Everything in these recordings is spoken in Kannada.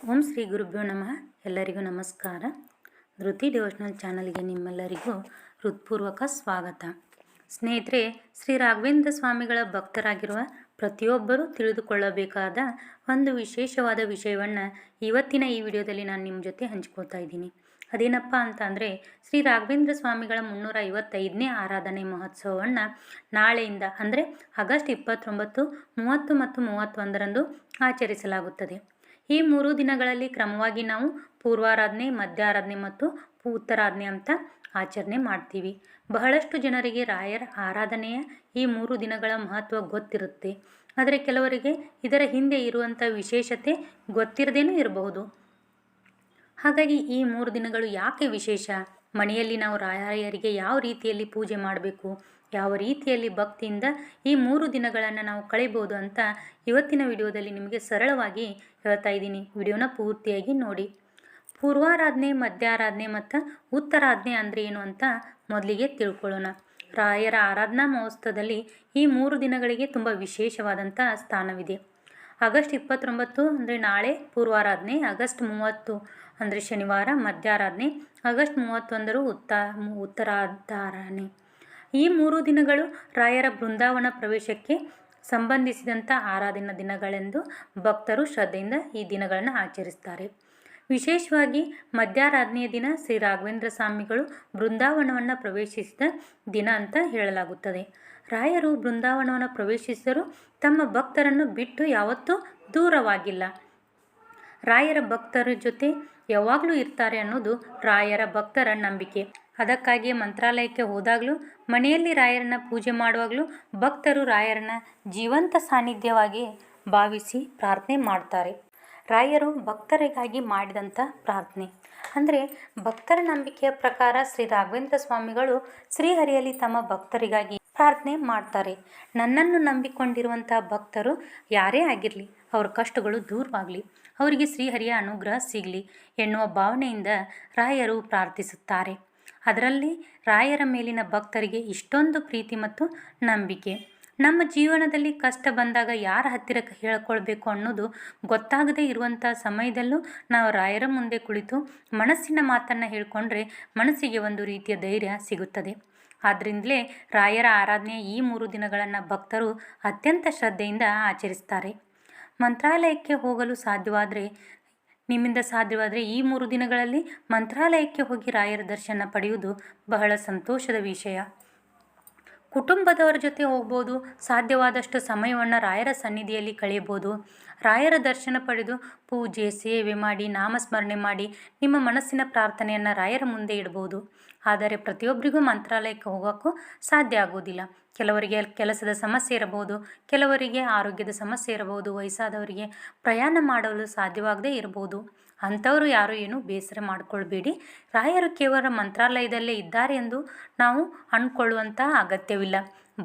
ಓಂ ಶ್ರೀ ಗುರುಭ್ಯೋ ನಮಃ. ಎಲ್ಲರಿಗೂ ನಮಸ್ಕಾರ. ಧೃತಿ ಡಿವೋಷನಲ್ ಚಾನಲ್ಗೆ ನಿಮ್ಮೆಲ್ಲರಿಗೂ ಹೃತ್ಪೂರ್ವಕ ಸ್ವಾಗತ. ಸ್ನೇಹಿತರೆ, ಶ್ರೀ ರಾಘವೇಂದ್ರ ಸ್ವಾಮಿಗಳ ಭಕ್ತರಾಗಿರುವ ಪ್ರತಿಯೊಬ್ಬರೂ ತಿಳಿದುಕೊಳ್ಳಬೇಕಾದ ಒಂದು ವಿಶೇಷವಾದ ವಿಷಯವನ್ನು ಇವತ್ತಿನ ಈ ವಿಡಿಯೋದಲ್ಲಿ ನಾನು ನಿಮ್ಮ ಜೊತೆ ಹಂಚ್ಕೋತಾ ಇದ್ದೀನಿ. ಅದೇನಪ್ಪ ಅಂತ ಅಂದರೆ, ಶ್ರೀ ರಾಘವೇಂದ್ರ ಸ್ವಾಮಿಗಳ 355ನೇ ಆರಾಧನೆ ಮಹೋತ್ಸವವನ್ನು ನಾಳೆಯಿಂದ ಅಂದರೆ ಆಗಸ್ಟ್ 29, 30 ಮತ್ತು 31ರಂದು ಆಚರಿಸಲಾಗುತ್ತದೆ. ಈ 3 ದಿನಗಳಲ್ಲಿ ಕ್ರಮವಾಗಿ ನಾವು ಪೂರ್ವಾರಾಧನೆ, ಮಧ್ಯಾರಾಧನೆ ಮತ್ತು ಉತ್ತರಾಧನೆ ಅಂತ ಆಚರಣೆ ಮಾಡ್ತೀವಿ. ಬಹಳಷ್ಟು ಜನರಿಗೆ ರಾಯರ ಆರಾಧನೆಯ ಈ 3 ದಿನಗಳ ಮಹತ್ವ ಗೊತ್ತಿರುತ್ತೆ. ಆದರೆ ಕೆಲವರಿಗೆ ಇದರ ಹಿಂದೆ ಇರುವಂಥ ವಿಶೇಷತೆ ಗೊತ್ತಿರದೇನೂ ಇರಬಹುದು. ಹಾಗಾಗಿ ಈ 3 ದಿನಗಳು ಯಾಕೆ ವಿಶೇಷ, ಮನೆಯಲ್ಲಿ ನಾವು ರಾಯರಿಗೆ ಯಾವ ರೀತಿಯಲ್ಲಿ ಪೂಜೆ ಮಾಡಬೇಕು, ಯಾವ ರೀತಿಯಲ್ಲಿ ಭಕ್ತಿಯಿಂದ ಈ 3 ದಿನಗಳನ್ನು ನಾವು ಕಳಿಬೋದು ಅಂತ ಇವತ್ತಿನ ವಿಡಿಯೋದಲ್ಲಿ ನಿಮಗೆ ಸರಳವಾಗಿ ಹೇಳ್ತಾ ಇದ್ದೀನಿ. ವಿಡಿಯೋನ ಪೂರ್ತಿಯಾಗಿ ನೋಡಿ. ಪೂರ್ವಾರಾಧನೆ, ಮಧ್ಯಾರಾಧನೆ ಮತ್ತು ಉತ್ತರಾಧನೆ ಅಂದರೆ ಏನು ಅಂತ ಮೊದಲಿಗೆ ತಿಳ್ಕೊಳ್ಳೋಣ. ರಾಯರ ಆರಾಧನಾ ಮಹೋತ್ಸವದಲ್ಲಿ ಈ 3 ದಿನಗಳಿಗೆ ತುಂಬ ವಿಶೇಷವಾದಂಥ ಸ್ಥಾನವಿದೆ. ಆಗಸ್ಟ್ 29 ಅಂದರೆ ನಾಳೆ ಪೂರ್ವಾರಾಧನೆ, ಆಗಸ್ಟ್ 30 ಅಂದರೆ ಶನಿವಾರ ಮಧ್ಯಾರಾಧನೆ, ಆಗಸ್ಟ್ 31 ಉತ್ತರಾಧಾರಣೆ. ಈ 3 ದಿನಗಳು ರಾಯರ ಬೃಂದಾವನ ಪ್ರವೇಶಕ್ಕೆ ಸಂಬಂಧಿಸಿದಂಥ ಆರಾಧನಾ ದಿನಗಳೆಂದು ಭಕ್ತರು ಶ್ರದ್ಧೆಯಿಂದ ಈ ದಿನಗಳನ್ನು ಆಚರಿಸ್ತಾರೆ. ವಿಶೇಷವಾಗಿ ಮಧ್ಯಾರಾಧನೆಯ ದಿನ ಶ್ರೀ ರಾಘವೇಂದ್ರ ಸ್ವಾಮಿಗಳು ಬೃಂದಾವನವನ್ನು ಪ್ರವೇಶಿಸಿದ ದಿನ ಅಂತ ಹೇಳಲಾಗುತ್ತದೆ. ರಾಯರು ಬೃಂದಾವನವನ್ನು ಪ್ರವೇಶಿಸಿದರೂ ತಮ್ಮ ಭಕ್ತರನ್ನು ಬಿಟ್ಟು ಯಾವತ್ತೂ ದೂರವಾಗಿಲ್ಲ. ರಾಯರ ಭಕ್ತರ ಜೊತೆ ಯಾವಾಗಲೂ ಇರ್ತಾರೆ ಅನ್ನೋದು ರಾಯರ ಭಕ್ತರ ನಂಬಿಕೆ. ಅದಕ್ಕಾಗಿಯೇ ಮಂತ್ರಾಲಯಕ್ಕೆ ಹೋದಾಗಲೂ, ಮನೆಯಲ್ಲಿ ರಾಯರನ್ನ ಪೂಜೆ ಮಾಡುವಾಗಲೂ ಭಕ್ತರು ರಾಯರನ್ನ ಜೀವಂತ ಸಾನ್ನಿಧ್ಯವಾಗಿ ಭಾವಿಸಿ ಪ್ರಾರ್ಥನೆ ಮಾಡ್ತಾರೆ. ರಾಯರು ಭಕ್ತರಿಗಾಗಿ ಮಾಡಿದಂಥ ಪ್ರಾರ್ಥನೆ ಅಂದರೆ, ಭಕ್ತರ ನಂಬಿಕೆಯ ಪ್ರಕಾರ ಶ್ರೀ ರಾಘವೇಂದ್ರ ಸ್ವಾಮಿಗಳು ಶ್ರೀಹರಿಯಲ್ಲಿ ತಮ್ಮ ಭಕ್ತರಿಗಾಗಿ ಪ್ರಾರ್ಥನೆ ಮಾಡ್ತಾರೆ. ನನ್ನನ್ನು ನಂಬಿಕೊಂಡಿರುವಂಥ ಭಕ್ತರು ಯಾರೇ ಆಗಿರಲಿ, ಅವ್ರ ಕಷ್ಟಗಳು ದೂರವಾಗಲಿ, ಅವರಿಗೆ ಶ್ರೀಹರಿಯ ಅನುಗ್ರಹ ಸಿಗಲಿ ಎನ್ನುವ ಭಾವನೆಯಿಂದ ರಾಯರು ಪ್ರಾರ್ಥಿಸುತ್ತಾರೆ. ಅದರಲ್ಲಿ ರಾಯರ ಮೇಲಿನ ಭಕ್ತರಿಗೆ ಇಷ್ಟೊಂದು ಪ್ರೀತಿ ಮತ್ತು ನಂಬಿಕೆ. ನಮ್ಮ ಜೀವನದಲ್ಲಿ ಕಷ್ಟ ಬಂದಾಗ ಯಾರ ಹತ್ತಿರ ಹೇಳ್ಕೊಳ್ಬೇಕು ಅನ್ನೋದು ಗೊತ್ತಾಗದೇ ಇರುವಂಥ ಸಮಯದಲ್ಲೂ ನಾವು ರಾಯರ ಮುಂದೆ ಕುಳಿತು ಮನಸ್ಸಿನ ಮಾತನ್ನು ಹೇಳಿಕೊಂಡ್ರೆ ಮನಸ್ಸಿಗೆ ಒಂದು ರೀತಿಯ ಧೈರ್ಯ ಸಿಗುತ್ತದೆ. ಆದ್ದರಿಂದಲೇ ರಾಯರ ಆರಾಧನೆಯ ಈ 3 ದಿನಗಳನ್ನು ಭಕ್ತರು ಅತ್ಯಂತ ಶ್ರದ್ಧೆಯಿಂದ ಆಚರಿಸ್ತಾರೆ. ಮಂತ್ರಾಲಯಕ್ಕೆ ಹೋಗಲು ನಿಮ್ಮಿಂದ ಸಾಧ್ಯವಾದರೆ ಈ 3 ದಿನಗಳಲ್ಲಿ ಮಂತ್ರಾಲಯಕ್ಕೆ ಹೋಗಿ ರಾಯರ ದರ್ಶನ ಪಡೆಯುವುದು ಬಹಳ ಸಂತೋಷದ ವಿಷಯ. ಕುಟುಂಬದವರ ಜೊತೆ ಹೋಗ್ಬೋದು. ಸಾಧ್ಯವಾದಷ್ಟು ಸಮಯವನ್ನು ರಾಯರ ಸನ್ನಿಧಿಯಲ್ಲಿ ಕಳೆಯಬಹುದು. ರಾಯರ ದರ್ಶನ ಪಡೆದು ಪೂಜೆ, ಸೇವೆ ಮಾಡಿ, ನಾಮಸ್ಮರಣೆ ಮಾಡಿ ನಿಮ್ಮ ಮನಸ್ಸಿನ ಪ್ರಾರ್ಥನೆಯನ್ನು ರಾಯರ ಮುಂದೆ ಇಡ್ಬೋದು. ಆದರೆ ಪ್ರತಿಯೊಬ್ಬರಿಗೂ ಮಂತ್ರಾಲಯಕ್ಕೆ ಹೋಗೋಕ್ಕೂ ಸಾಧ್ಯ ಆಗೋದಿಲ್ಲ. ಕೆಲವರಿಗೆ ಕೆಲಸದ ಸಮಸ್ಯೆ ಇರಬಹುದು, ಕೆಲವರಿಗೆ ಆರೋಗ್ಯದ ಸಮಸ್ಯೆ ಇರಬಹುದು, ವಯಸ್ಸಾದವರಿಗೆ ಪ್ರಯಾಣ ಮಾಡಲು ಸಾಧ್ಯವಾಗದೇ ಇರಬಹುದು. ಅಂಥವರು ಯಾರು ಏನು ಬೇಸರ ಮಾಡಿಕೊಳ್ಬೇಡಿ. ರಾಯರು ಕೇವಲ ಮಂತ್ರಾಲಯದಲ್ಲೇ ಇದ್ದಾರೆ ಎಂದು ನಾವು ಅಂದ್ಕೊಳ್ಳುವಂಥ ಅಗತ್ಯವಿಲ್ಲ.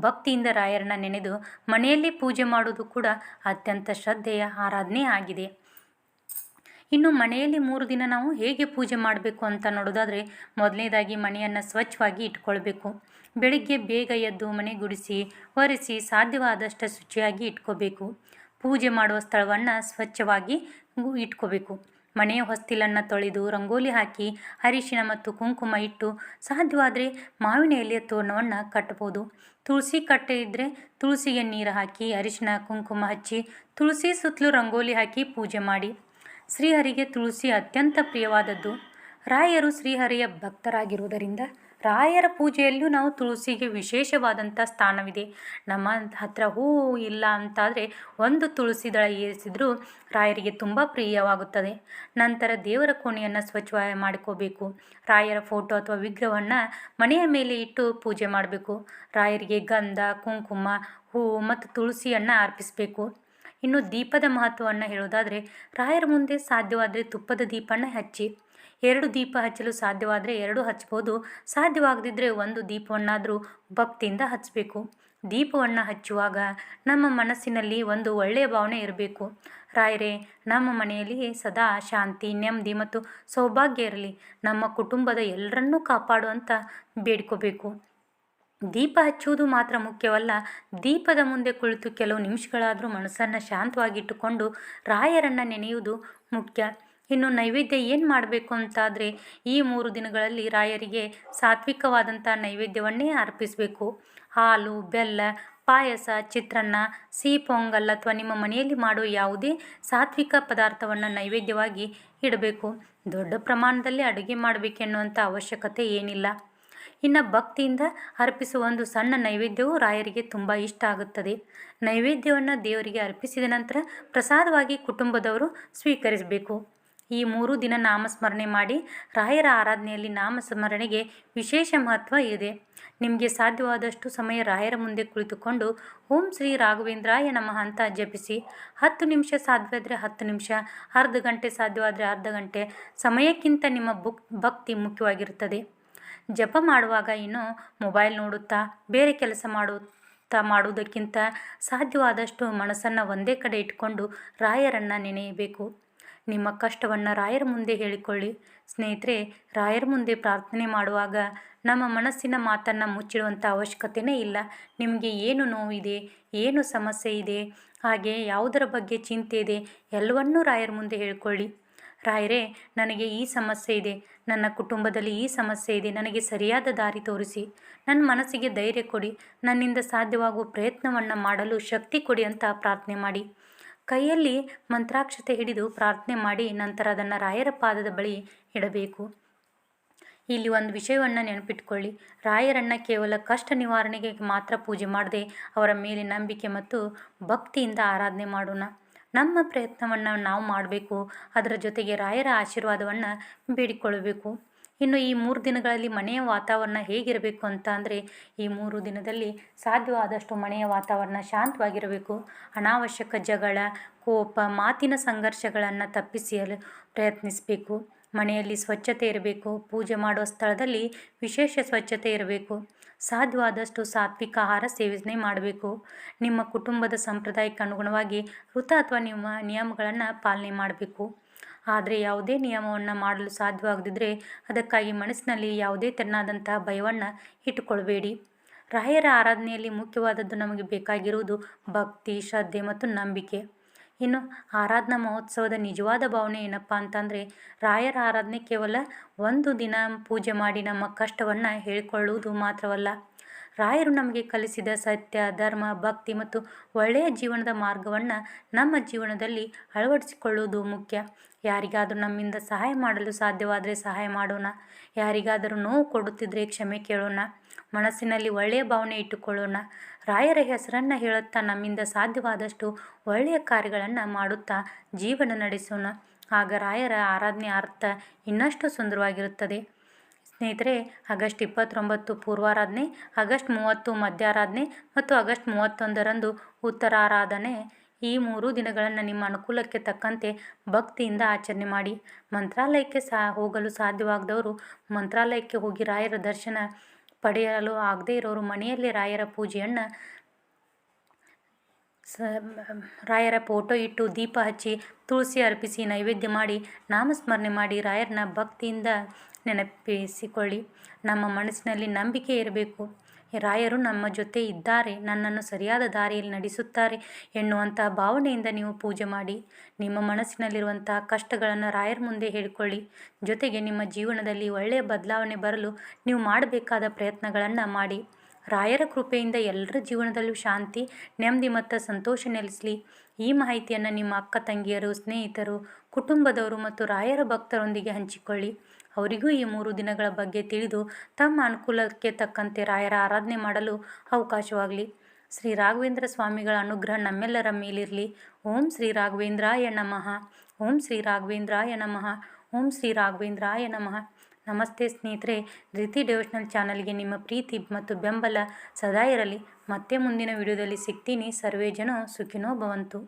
ಭಕ್ತಿಯಿಂದ ರಾಯರನ್ನ ನೆನೆದು ಮನೆಯಲ್ಲಿ ಪೂಜೆ ಮಾಡೋದು ಕೂಡ ಅತ್ಯಂತ ಶ್ರದ್ಧೆಯ ಆರಾಧನೆ ಆಗಿದೆ. ಇನ್ನು ಮನೆಯಲ್ಲಿ 3 ದಿನ ನಾವು ಹೇಗೆ ಪೂಜೆ ಮಾಡಬೇಕು ಅಂತ ನೋಡೋದಾದರೆ, ಮೊದಲನೇದಾಗಿ ಮನೆಯನ್ನು ಸ್ವಚ್ಛವಾಗಿ ಇಟ್ಕೊಳ್ಬೇಕು. ಬೆಳಿಗ್ಗೆ ಬೇಗ ಎದ್ದು ಮನೆ ಗುಡಿಸಿ ಒರೆಸಿ ಸಾಧ್ಯವಾದಷ್ಟು ಶುಚಿಯಾಗಿ ಇಟ್ಕೋಬೇಕು. ಪೂಜೆ ಮಾಡುವ ಸ್ಥಳವನ್ನು ಸ್ವಚ್ಛವಾಗಿ ಇಟ್ಕೋಬೇಕು. ಮನೆಯ ಹೊಸ್ತಿಲನ್ನು ತೊಳೆದು ರಂಗೋಲಿ ಹಾಕಿ ಅರಿಶಿನ ಮತ್ತು ಕುಂಕುಮ ಇಟ್ಟು ಸಾಧ್ಯವಾದರೆ ಮಾವಿನ ಎಲೆಯ ತೋರಣವನ್ನು ಕಟ್ಬೋದು. ತುಳಸಿ ಕಟ್ಟೆ ಇದ್ದರೆ ತುಳಸಿಗೆ ನೀರು ಹಾಕಿ ಅರಿಶಿನ ಕುಂಕುಮ ಹಚ್ಚಿ ತುಳಸಿ ಸುತ್ತಲೂ ರಂಗೋಲಿ ಹಾಕಿ ಪೂಜೆ ಮಾಡಿ. ಶ್ರೀಹರಿಗೆ ತುಳಸಿ ಅತ್ಯಂತ ಪ್ರಿಯವಾದದ್ದು. ರಾಯರು ಶ್ರೀಹರಿಯ ಭಕ್ತರಾಗಿರುವುದರಿಂದ ರಾಯರ ಪೂಜೆಯಲ್ಲೂ ನಾವು ತುಳಸಿಗೆ ವಿಶೇಷವಾದಂಥ ಸ್ಥಾನವಿದೆ. ನಮ್ಮ ಹತ್ರ ಹೂವು ಇಲ್ಲ ಅಂತಾದರೆ ಒಂದು ತುಳಸಿ ದಳ ಏರಿಸಿದರೂ ರಾಯರಿಗೆ ತುಂಬ ಪ್ರಿಯವಾಗುತ್ತದೆ. ನಂತರ ದೇವರ ಕೋಣೆಯನ್ನು ಸ್ವಚ್ಛವಾಗಿ ಮಾಡಿಕೋಬೇಕು. ರಾಯರ ಫೋಟೋ ಅಥವಾ ವಿಗ್ರಹವನ್ನು ಮನೆಯ ಮೇಲೆ ಇಟ್ಟು ಪೂಜೆ ಮಾಡಬೇಕು. ರಾಯರಿಗೆ ಗಂಧ, ಕುಂಕುಮ, ಹೂವು ಮತ್ತು ತುಳಸಿಯನ್ನು ಅರ್ಪಿಸಬೇಕು. ಇನ್ನು ದೀಪದ ಮಹತ್ವವನ್ನು ಹೇಳೋದಾದರೆ, ರಾಯರ ಮುಂದೆ ಸಾಧ್ಯವಾದರೆ ತುಪ್ಪದ ದೀಪವನ್ನು ಹಚ್ಚಿ. 2 ದೀಪ ಹಚ್ಚಲು ಸಾಧ್ಯವಾದರೆ 2 ಹಚ್ಬೋದು. ಸಾಧ್ಯವಾಗದಿದ್ದರೆ 1 ದೀಪವನ್ನಾದರೂ ಭಕ್ತಿಯಿಂದ ಹಚ್ಚಬೇಕು. ದೀಪವನ್ನು ಹಚ್ಚುವಾಗ ನಮ್ಮ ಮನಸ್ಸಿನಲ್ಲಿ ಒಂದು ಒಳ್ಳೆಯ ಭಾವನೆ ಇರಬೇಕು. ರಾಯರೇ, ನಮ್ಮ ಮನೆಯಲ್ಲಿ ಸದಾ ಶಾಂತಿ, ನೆಮ್ಮದಿ ಮತ್ತು ಸೌಭಾಗ್ಯ ಇರಲಿ, ನಮ್ಮ ಕುಟುಂಬದ ಎಲ್ಲರನ್ನೂ ಕಾಪಾಡುವಂತ ಬೇಡ್ಕೋಬೇಕು. ದೀಪ ಹಚ್ಚುವುದು ಮಾತ್ರ ಮುಖ್ಯವಲ್ಲ, ದೀಪದ ಮುಂದೆ ಕುಳಿತು ಕೆಲವು ನಿಮಿಷಗಳಾದರೂ ಮನಸ್ಸನ್ನು ಶಾಂತವಾಗಿಟ್ಟುಕೊಂಡು ರಾಯರನ್ನು ನೆನೆಯುವುದು ಮುಖ್ಯ. ಇನ್ನು ನೈವೇದ್ಯ ಏನು ಮಾಡಬೇಕು ಅಂತಾದರೆ ಈ 3 ದಿನಗಳಲ್ಲಿ ರಾಯರಿಗೆ ಸಾತ್ವಿಕವಾದಂಥ ನೈವೇದ್ಯವನ್ನೇ ಅರ್ಪಿಸಬೇಕು. ಹಾಲು, ಬೆಲ್ಲ, ಪಾಯಸ, ಚಿತ್ರಾನ್ನ, ಸಿಹಿ ಪೊಂಗಲ್ ಅಥವಾ ನಿಮ್ಮ ಮನೆಯಲ್ಲಿ ಮಾಡೋ ಯಾವುದೇ ಸಾತ್ವಿಕ ಪದಾರ್ಥವನ್ನು ನೈವೇದ್ಯವಾಗಿ ಇಡಬೇಕು. ದೊಡ್ಡ ಪ್ರಮಾಣದಲ್ಲಿ ಅಡುಗೆ ಮಾಡಬೇಕೆನ್ನುವಂಥ ಅವಶ್ಯಕತೆ ಏನಿಲ್ಲ. ಇನ್ನು ಭಕ್ತಿಯಿಂದ ಅರ್ಪಿಸುವ ಒಂದು ಸಣ್ಣ ನೈವೇದ್ಯವು ರಾಯರಿಗೆ ತುಂಬ ಇಷ್ಟ ಆಗುತ್ತದೆ. ನೈವೇದ್ಯವನ್ನು ದೇವರಿಗೆ ಅರ್ಪಿಸಿದ ನಂತರ ಪ್ರಸಾದವಾಗಿ ಕುಟುಂಬದವರು ಸ್ವೀಕರಿಸಬೇಕು. ಈ 3 ದಿನ ನಾಮಸ್ಮರಣೆ ಮಾಡಿ. ರಾಯರ ಆರಾಧನೆಯಲ್ಲಿ ನಾಮಸ್ಮರಣೆಗೆ ವಿಶೇಷ ಮಹತ್ವ ಇದೆ. ನಿಮಗೆ ಸಾಧ್ಯವಾದಷ್ಟು ಸಮಯ ರಾಯರ ಮುಂದೆ ಕುಳಿತುಕೊಂಡು ಓಂ ಶ್ರೀ ರಾಘವೇಂದ್ರಾಯ ನಮಃ ಅಂತ ಜಪಿಸಿ. 10 ನಿಮಿಷ ಸಾಧ್ಯವಾದರೆ 10 ನಿಮಿಷ, ಅರ್ಧ ಗಂಟೆ ಸಾಧ್ಯವಾದರೆ ಅರ್ಧ ಗಂಟೆ ಸಮಯಕ್ಕಿಂತ ನಿಮ್ಮ ಭಕ್ತಿ ಮುಖ್ಯವಾಗಿರುತ್ತದೆ. ಜಪ ಮಾಡುವಾಗ ಇನ್ನು ಮೊಬೈಲ್ ನೋಡುತ್ತಾ ಬೇರೆ ಕೆಲಸ ಮಾಡುವುದಕ್ಕಿಂತ ಸಾಧ್ಯವಾದಷ್ಟು ಮನಸ್ಸನ್ನು ಒಂದೇ ಕಡೆ ಇಟ್ಕೊಂಡು ರಾಯರನ್ನು ನೆನೆಯಬೇಕು. ನಿಮ್ಮ ಕಷ್ಟವನ್ನು ರಾಯರ ಮುಂದೆ ಹೇಳಿಕೊಳ್ಳಿ. ಸ್ನೇಹಿತರೆ, ರಾಯರ ಮುಂದೆ ಪ್ರಾರ್ಥನೆ ಮಾಡುವಾಗ ನಮ್ಮ ಮನಸ್ಸಿನ ಮಾತನ್ನು ಮುಚ್ಚಿಡುವಂಥ ಅವಶ್ಯಕತೆಯೇ ಇಲ್ಲ. ನಿಮಗೆ ಏನು ನೋವಿದೆ, ಏನು ಸಮಸ್ಯೆ ಇದೆ, ಹಾಗೆ ಯಾವುದರ ಬಗ್ಗೆ ಚಿಂತೆ ಇದೆ, ಎಲ್ಲವನ್ನೂ ರಾಯರ ಮುಂದೆ ಹೇಳಿಕೊಳ್ಳಿ. ರಾಯರೇ, ನನಗೆ ಈ ಸಮಸ್ಯೆ ಇದೆ, ನನ್ನ ಕುಟುಂಬದಲ್ಲಿ ಈ ಸಮಸ್ಯೆ ಇದೆ, ನನಗೆ ಸರಿಯಾದ ದಾರಿ ತೋರಿಸಿ, ನನ್ನ ಮನಸ್ಸಿಗೆ ಧೈರ್ಯ ಕೊಡಿ, ನನ್ನಿಂದ ಸಾಧ್ಯವಾಗುವ ಪ್ರಯತ್ನವನ್ನು ಮಾಡಲು ಶಕ್ತಿ ಕೊಡಿ ಅಂತ ಪ್ರಾರ್ಥನೆ ಮಾಡಿ. ಕೈಯಲ್ಲಿ ಮಂತ್ರಾಕ್ಷತೆ ಹಿಡಿದು ಪ್ರಾರ್ಥನೆ ಮಾಡಿ ನಂತರ ಅದನ್ನು ರಾಯರ ಪಾದದ ಬಳಿ ಇಡಬೇಕು. ಇಲ್ಲಿ ಒಂದು ವಿಷಯವನ್ನು ನೆನಪಿಟ್ಕೊಳ್ಳಿ. ರಾಯರನ್ನು ಕೇವಲ ಕಷ್ಟ ನಿವಾರಣೆಗೆ ಮಾತ್ರ ಪೂಜೆ ಮಾಡದೆ ಅವರ ಮೇಲೆ ನಂಬಿಕೆ ಮತ್ತು ಭಕ್ತಿಯಿಂದ ಆರಾಧನೆ ಮಾಡೋಣ. ನಮ್ಮ ಪ್ರಯತ್ನವನ್ನು ನಾವು ಮಾಡಬೇಕು, ಅದರ ಜೊತೆಗೆ ರಾಯರ ಆಶೀರ್ವಾದವನ್ನು ಬೇಡಿಕೊಳ್ಳಬೇಕು. ಇನ್ನು ಈ 3 ದಿನಗಳಲ್ಲಿ ಮನೆಯ ವಾತಾವರಣ ಹೇಗಿರಬೇಕು ಅಂತ ಅಂದರೆ, ಈ 3 ದಿನದಲ್ಲಿ ಸಾಧ್ಯವಾದಷ್ಟು ಮನೆಯ ವಾತಾವರಣ ಶಾಂತವಾಗಿರಬೇಕು. ಅನಾವಶ್ಯಕ ಜಗಳ, ಕೋಪ, ಮಾತಿನ ಸಂಘರ್ಷಗಳನ್ನು ತಪ್ಪಿಸಲು ಪ್ರಯತ್ನಿಸಬೇಕು. ಮನೆಯಲ್ಲಿ ಸ್ವಚ್ಛತೆ ಇರಬೇಕು. ಪೂಜೆ ಮಾಡುವ ಸ್ಥಳದಲ್ಲಿ ವಿಶೇಷ ಸ್ವಚ್ಛತೆ ಇರಬೇಕು. ಸಾಧ್ಯವಾದಷ್ಟು ಸಾತ್ವಿಕ ಆಹಾರ ಸೇವನೆ ಮಾಡಬೇಕು. ನಿಮ್ಮ ಕುಟುಂಬದ ಸಂಪ್ರದಾಯಕ್ಕೆ ಅನುಗುಣವಾಗಿ ವೃತ ಅಥವಾ ನಿಮ್ಮ ನಿಯಮಗಳನ್ನು ಪಾಲನೆ ಮಾಡಬೇಕು. ಆದರೆ ಯಾವುದೇ ನಿಯಮವನ್ನು ಮಾಡಲು ಸಾಧ್ಯವಾಗದಿದ್ದರೆ ಅದಕ್ಕಾಗಿ ಮನಸ್ಸಿನಲ್ಲಿ ಯಾವುದೇ ತೆರನಾದಂತಹ ಭಯವನ್ನು ಇಟ್ಟುಕೊಳ್ಬೇಡಿ. ರಾಯರ ಆರಾಧನೆಯಲ್ಲಿ ಮುಖ್ಯವಾದದ್ದು ನಮಗೆ ಬೇಕಾಗಿರುವುದು ಭಕ್ತಿ, ಶ್ರದ್ಧೆ ಮತ್ತು ನಂಬಿಕೆ. ಇನ್ನು ಆರಾಧನಾ ಮಹೋತ್ಸವದ ನಿಜವಾದ ಭಾವನೆ ಏನಪ್ಪ ಅಂತಂದರೆ, ರಾಯರ ಆರಾಧನೆ ಕೇವಲ ಒಂದು ದಿನ ಪೂಜೆ ಮಾಡಿ ನಮ್ಮ ಕಷ್ಟವನ್ನು ಹೇಳಿಕೊಳ್ಳುವುದು ಮಾತ್ರವಲ್ಲ. ರಾಯರು ನಮಗೆ ಕಲಿಸಿದ ಸತ್ಯ, ಧರ್ಮ, ಭಕ್ತಿ ಮತ್ತು ಒಳ್ಳೆಯ ಜೀವನದ ಮಾರ್ಗವನ್ನು ನಮ್ಮ ಜೀವನದಲ್ಲಿ ಅಳವಡಿಸಿಕೊಳ್ಳುವುದು ಮುಖ್ಯ. ಯಾರಿಗಾದರೂ ನಮ್ಮಿಂದ ಸಹಾಯ ಮಾಡಲು ಸಾಧ್ಯವಾದರೆ ಸಹಾಯ ಮಾಡೋಣ. ಯಾರಿಗಾದರೂ ನೋವು ಕೊಡುತ್ತಿದ್ದರೆ ಕ್ಷಮೆ ಕೇಳೋಣ. ಮನಸ್ಸಿನಲ್ಲಿ ಒಳ್ಳೆಯ ಭಾವನೆ ಇಟ್ಟುಕೊಳ್ಳೋಣ. ರಾಯರ ಹೆಸರನ್ನು ಹೇಳುತ್ತಾ ನಮ್ಮಿಂದ ಸಾಧ್ಯವಾದಷ್ಟು ಒಳ್ಳೆಯ ಕಾರ್ಯಗಳನ್ನು ಮಾಡುತ್ತಾ ಜೀವನ ನಡೆಸೋಣ. ಆಗ ರಾಯರ ಆರಾಧನೆಯ ಅರ್ಥ ಇನ್ನಷ್ಟು ಸುಂದರವಾಗಿರುತ್ತದೆ. ಸ್ನೇಹಿತರೆ, ಆಗಸ್ಟ್ 29 ಪೂರ್ವಾರಾಧನೆ, ಆಗಸ್ಟ್ 30 ಮಧ್ಯಾರಾಧನೆ ಮತ್ತು ಆಗಸ್ಟ್ 31ರಂದು ಉತ್ತರಾರಾಧನೆ. ಈ 3 ದಿನಗಳನ್ನು ನಿಮ್ಮ ಅನುಕೂಲಕ್ಕೆ ತಕ್ಕಂತೆ ಭಕ್ತಿಯಿಂದ ಆಚರಣೆ ಮಾಡಿ. ಮಂತ್ರಾಲಯಕ್ಕೆ ಹೋಗಲು ಸಾಧ್ಯವಾಗದವರು ಮಂತ್ರಾಲಯಕ್ಕೆ ಹೋಗಿ ರಾಯರ ದರ್ಶನ ಪಡೆಯಲು ಆಗದೇ ಇರೋರು ಮನೆಯಲ್ಲಿ ರಾಯರ ಪೂಜೆಯನ್ನು ರಾಯರ ಫೋಟೋ ಇಟ್ಟು ದೀಪ ಹಚ್ಚಿ ತುಳಸಿ ಅರ್ಪಿಸಿ ನೈವೇದ್ಯ ಮಾಡಿ ನಾಮಸ್ಮರಣೆ ಮಾಡಿ ರಾಯರನ್ನ ಭಕ್ತಿಯಿಂದ ನೆನಪಿಸಿಕೊಳ್ಳಿ. ನಮ್ಮ ಮನಸ್ಸಿನಲ್ಲಿ ನಂಬಿಕೆ ಇರಬೇಕು. ರಾಯರು ನಮ್ಮ ಜೊತೆ ಇದ್ದಾರೆ, ನನ್ನನ್ನು ಸರಿಯಾದ ದಾರಿಯಲ್ಲಿ ನಡೆಸುತ್ತಾರೆ ಎನ್ನುವಂಥ ಭಾವನೆಯಿಂದ ನೀವು ಪೂಜೆ ಮಾಡಿ. ನಿಮ್ಮ ಮನಸ್ಸಿನಲ್ಲಿರುವಂತಹ ಕಷ್ಟಗಳನ್ನು ರಾಯರ ಮುಂದೆ ಹೇಳಿಕೊಳ್ಳಿ. ಜೊತೆಗೆ ನಿಮ್ಮ ಜೀವನದಲ್ಲಿ ಒಳ್ಳೆಯ ಬದಲಾವಣೆ ಬರಲು ನೀವು ಮಾಡಬೇಕಾದ ಪ್ರಯತ್ನಗಳನ್ನು ಮಾಡಿ. ರಾಯರ ಕೃಪೆಯಿಂದ ಎಲ್ಲರ ಜೀವನದಲ್ಲೂ ಶಾಂತಿ, ನೆಮ್ಮದಿ ಮತ್ತು ಸಂತೋಷ ನೆಲೆಸಲಿ. ಈ ಮಾಹಿತಿಯನ್ನು ನಿಮ್ಮ ಅಕ್ಕ ತಂಗಿಯರು, ಸ್ನೇಹಿತರು, ಕುಟುಂಬದವರು ಮತ್ತು ರಾಯರ ಭಕ್ತರೊಂದಿಗೆ ಹಂಚಿಕೊಳ್ಳಿ. ಅವರಿಗೂ ಈ 3 ದಿನಗಳ ಬಗ್ಗೆ ತಿಳಿದು ತಮ್ಮ ಅನುಕೂಲಕ್ಕೆ ತಕ್ಕಂತೆ ರಾಯರ ಆರಾಧನೆ ಮಾಡಲು ಅವಕಾಶವಾಗಲಿ. ಶ್ರೀ ರಾಘವೇಂದ್ರ ಸ್ವಾಮಿಗಳ ಅನುಗ್ರಹ ನಮ್ಮೆಲ್ಲರ ಮೇಲಿರಲಿ. ಓಂ ಶ್ರೀ ರಾಘವೇಂದ್ರಾಯ ನಮಃ. ಓಂ ಶ್ರೀ ರಾಘವೇಂದ್ರಾಯ ನಮಃ. ಓಂ ಶ್ರೀ ರಾಘವೇಂದ್ರಾಯ ನಮಃ. ನಮಸ್ತೆ ಸ್ನೇಹಿತರೆ, ಧೃತಿ ಡಿವೋಷನಲ್ ಚಾನಲ್ಗೆ ನಿಮ್ಮ ಪ್ರೀತಿ ಮತ್ತು ಬೆಂಬಲ ಸದಾ ಇರಲಿ. ಮತ್ತೆ ಮುಂದಿನ ವಿಡಿಯೋದಲ್ಲಿ ಸಿಗ್ತೀನಿ. ಸರ್ವೇ ಜನ ಸುಖಿನೋ ಭವಂತು.